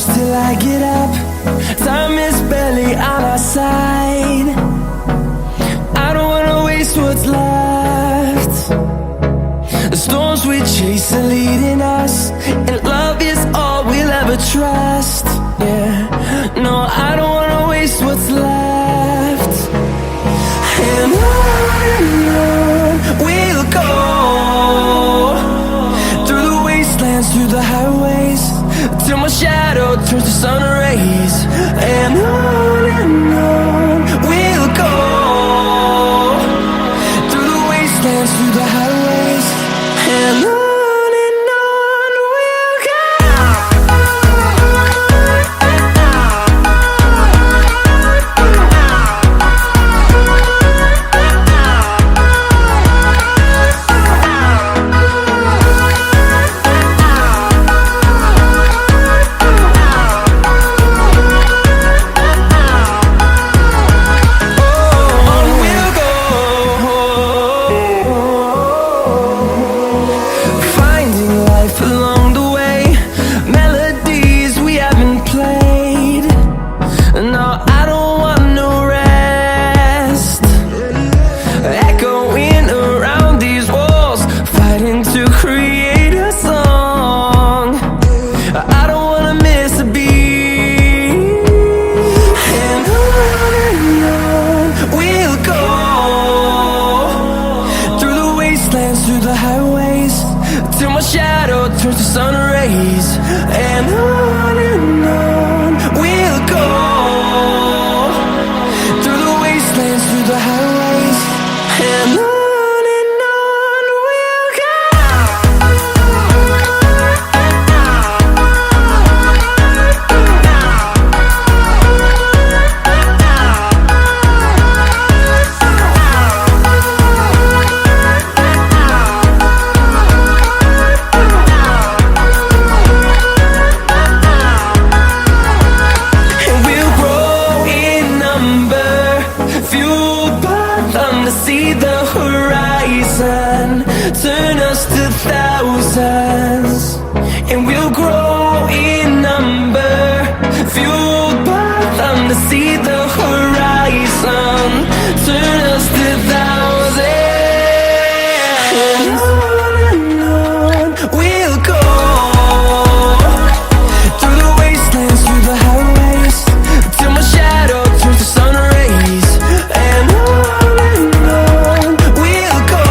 close till I get up. Time is barely on our side. I don't wanna waste what's left. The storms we chase are leading us, and love is all we'll ever trust. Yeah, no, I don't wanna waste what's left. And on we'll go, through the wastelands, through the highways, till my shadow turns to sun rays. And on we'll go, through the wastelands, through the highways, and on. Through the highways, till my shadow turns to sun rays. And on we'll go, through the wastelands, through the highways, and on. See the horizon turn us to thousands, and we'll grow in number, fueled by them to see the horizon turn us to thousands. And on we'll go, through the wastelands, through the highways, till my shadow turns to sun rays. And on we'll go,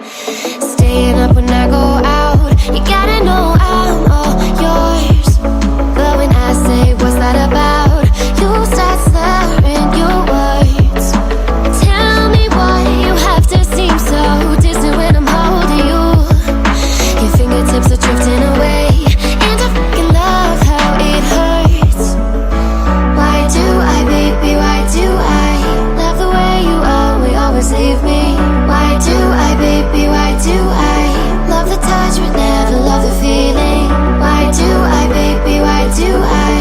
Staying up when I go out, you gotta know I'm all yours. But when I say what's that about, you start slurring your words. Tell me why you have to seem so distant when I'm holding you. Your fingertips are drifting away, and I fucking love how it hurts. Why do I, baby, why do I love the way you always leave me? Why do I, baby, why do I love the touch but never love the feeling? Why do I, baby, why do I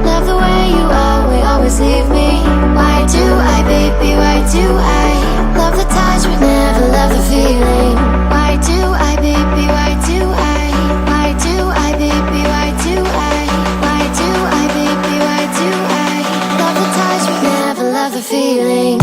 love the way you always leave me? Why do I, baby, why do I love the touch but never love the feeling? Why do I, baby, why do I? Why do I, baby, why do I? Why do I, baby, why do I love the touch but never love the feeling?